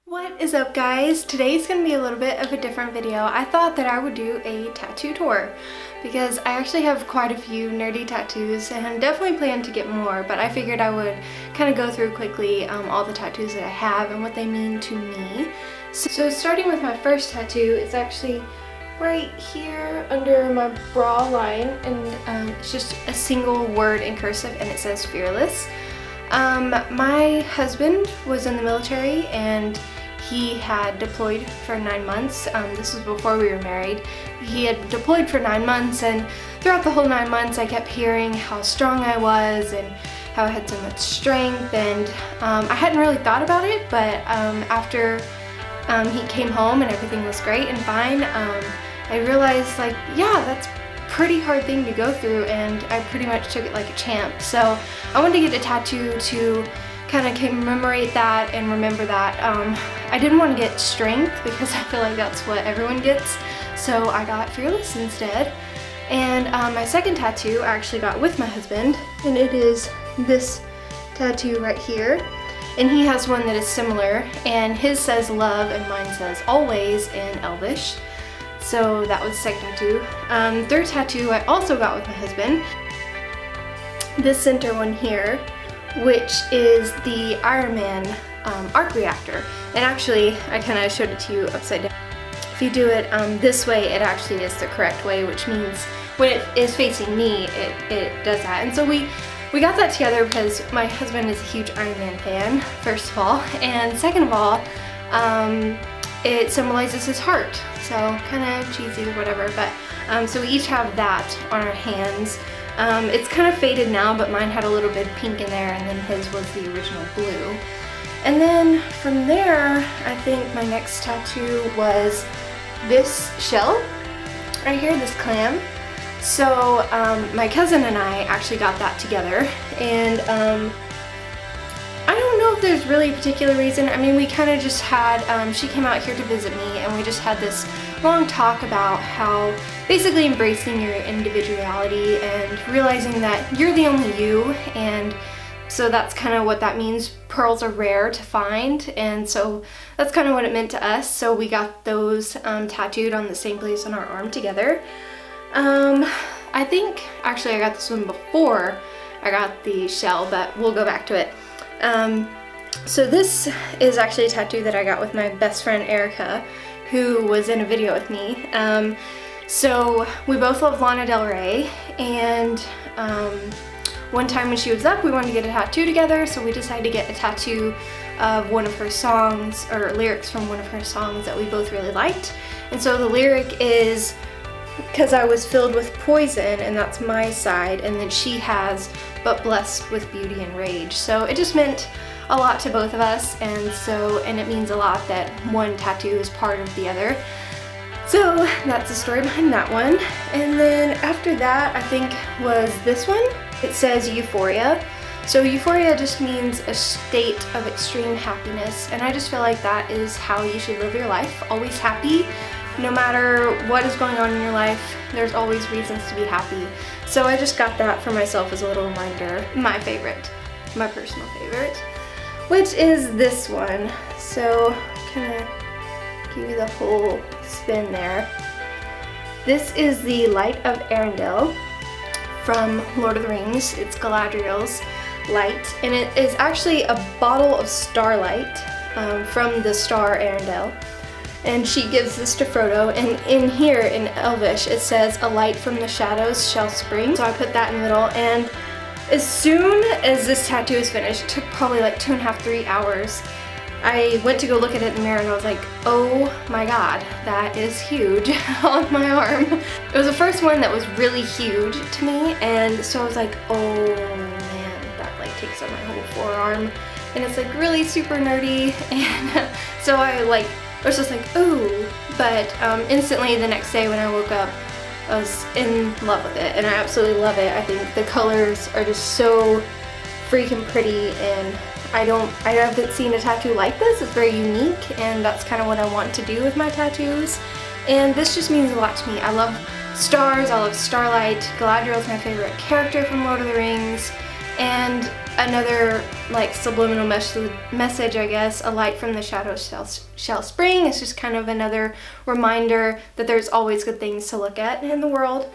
What is up, guys? Today's gonna be a little bit of a different video. I thought that I would do a tattoo tour because I actually have quite a few nerdy tattoos and definitely plan to get more, but I figured I would kind of go through quickly all the tattoos that I have and what they mean to me. So starting with my first tattoo, it's actually right here under my bra line, and it's just a single word in cursive and it says fearless. My husband was in the military and he had deployed for 9 months. This was before we were married. He had deployed for 9 months, and throughout the whole 9 months I kept hearing how strong I was and how I had so much strength, and I hadn't really thought about it, but after he came home and everything was great and fine, I realized, like, yeah, that's pretty hard thing to go through, and I pretty much took it like a champ. So I wanted to get a tattoo to kind of commemorate that and remember that. I didn't want to get strength because I feel like that's what everyone gets, so I got fearless instead. And my second tattoo I actually got with my husband, and it is this tattoo right here, and he has one that is similar, and his says love and mine says always in Elvish. So that was the second tattoo. Third tattoo I also got with my husband. This center one here, which is the Iron Man arc reactor. And actually, I kind of showed it to you upside down. If you do it this way, it actually is the correct way, which means when it is facing me, it does that. And so we got that together because my husband is a huge Iron Man fan, first of all. And second of all, it symbolizes his heart. So kind of cheesy or whatever, but so we each have that on our hands. It's kind of faded now, but mine had a little bit of pink in there, and then his was the original blue. And then from there, I think my next tattoo was this shell right here, this clam. So my cousin and I actually got that together, and I don't know if there's really a particular reason. I mean, we kind of just had, she came out here to visit me, and we just had this long talk about how basically embracing your individuality and realizing that you're the only you, and so that's kind of what that means. Pearls are rare to find, and so that's kind of what it meant to us. So we got those tattooed on the same place on our arm together. I think actually I got this one before I got the shell, but we'll go back to it. So this is actually a tattoo that I got with my best friend Erica, who was in a video with me. So we both love Lana Del Rey, and one time when she was up, we wanted to get a tattoo together, so we decided to get a tattoo of one of her songs, or lyrics from one of her songs that we both really liked. And so the lyric is, "'Cause I was filled with poison," and that's my side, and then she has, "but blessed with beauty and rage." So it just meant a lot to both of us, and it means a lot that one tattoo is part of the other. So that's the story behind that one. And then after that, I think was this one. It says euphoria. So euphoria just means a state of extreme happiness, and I just feel like that is how you should live your life. Always happy. No matter what is going on in your life, there's always reasons to be happy. So I just got that for myself as a little reminder. My favorite, my personal favorite, which is this one. So kind of give you the whole spin there. This is the Light of Arendelle from Lord of the Rings. It's Galadriel's light, and it is actually a bottle of starlight from the star Arendelle. And she gives this to Frodo, and in here in Elvish it says, "A light from the shadows shall spring." So I put that in the middle, and as soon as this tattoo is finished, it took probably like 2.5 to 3 hours, I went to go look at it in the mirror, and I was like, oh my god, that is huge on my arm. It was the first one that was really huge to me, and so I was like, oh man, that like takes up my whole forearm, and it's like really super nerdy, and so I was just like, ooh, but instantly the next day when I woke up, I was in love with it, and I absolutely love it. I think the colors are just so freaking pretty, and I haven't seen a tattoo like this. It's very unique, and that's kind of what I want to do with my tattoos, and this just means a lot to me. I love stars, I love starlight. Galadriel is my favorite character from Lord of the Rings, and another like subliminal message, I guess. A light from the shadows shall spring. It's just kind of another reminder that there's always good things to look at in the world.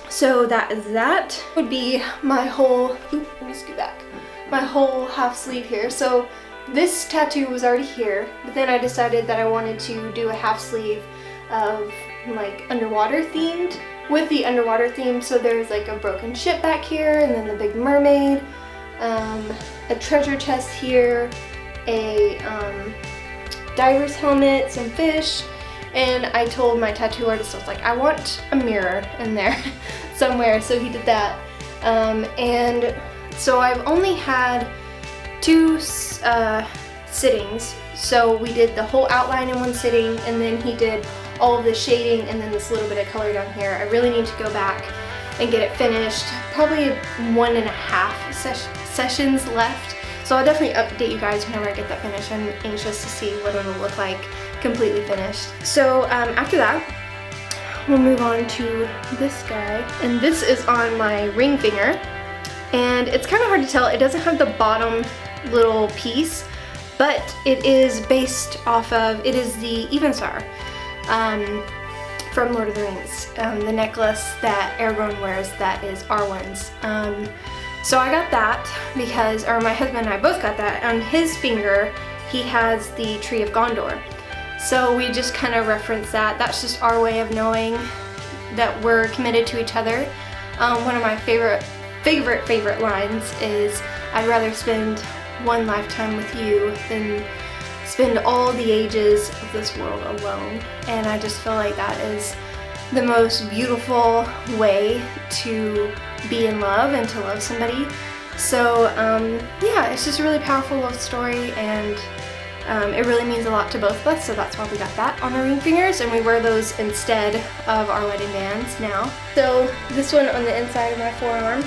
So that is that. Would be my whole, let me scoot back. My whole half sleeve here. So this tattoo was already here, but then I decided that I wanted to do a half sleeve of like underwater themed, with the underwater theme. So there's like a broken ship back here, and then the big mermaid, a treasure chest here, a diver's helmet, some fish, and I told my tattoo artist, I was like, I want a mirror in there somewhere, so he did that. And so I've only had 2 sittings, so we did the whole outline in one sitting, and then he did all of the shading and then this little bit of color down here. I really need to go back and get it finished. Probably 1.5 sessions left, so I'll definitely update you guys whenever I get that finished. I'm anxious to see what it'll look like completely finished. So after that, we'll move on to this guy, and this is on my ring finger, and it's kind of hard to tell. It doesn't have the bottom little piece, but it is based off of, it is the Evenstar from Lord of the Rings, the necklace that Aragorn wears that is Arwen's. So I got that because, or my husband and I both got that. On his finger, he has the Tree of Gondor. So we just kind of reference that. That's just our way of knowing that we're committed to each other. One of my favorite lines is, I'd rather spend one lifetime with you than spend all the ages of this world alone. And I just feel like that is the most beautiful way to be in love and to love somebody. So yeah, it's just a really powerful love story, and it really means a lot to both of us, so that's why we got that on our ring fingers, and we wear those instead of our wedding bands now. So this one on the inside of my forearm,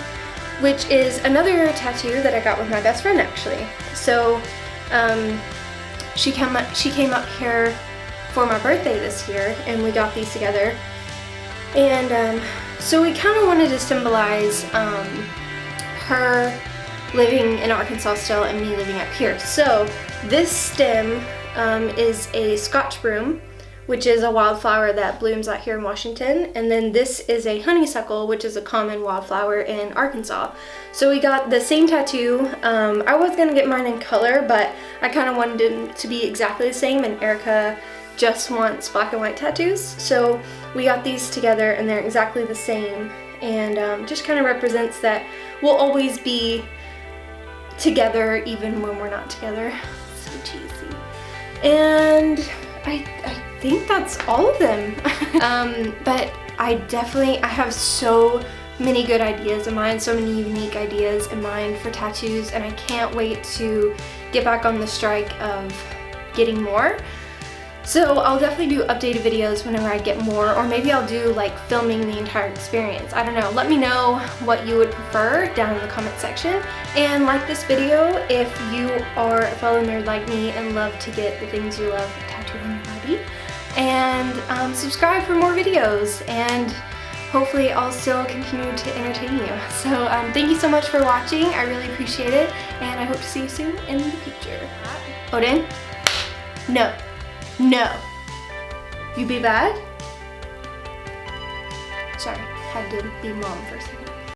which is another tattoo that I got with my best friend actually. So she came up here for my birthday this year, and we got these together. And so we kind of wanted to symbolize her living in Arkansas still and me living up here. So this stem is a Scotch broom, which is a wildflower that blooms out here in Washington. And then this is a honeysuckle, which is a common wildflower in Arkansas. So we got the same tattoo. I was gonna get mine in color, but I kind of wanted it to be exactly the same, and Erica just wants black and white tattoos. So we got these together, and they're exactly the same, and just kind of represents that we'll always be together even when we're not together. So cheesy. And I think that's all of them. But I have so many good ideas in mind, so many unique ideas in mind for tattoos, and I can't wait to get back on the strike of getting more. So I'll definitely do updated videos whenever I get more, or maybe I'll do like filming the entire experience. I don't know. Let me know what you would prefer down in the comment section, and like this video if you are a fellow nerd like me and love to get the things you love tattooed on your body. And subscribe for more videos, and hopefully I'll still continue to entertain you. So thank you so much for watching. I really appreciate it, and I hope to see you soon in the future. Odin? No. No. You be bad? Sorry, had to be mom for a second.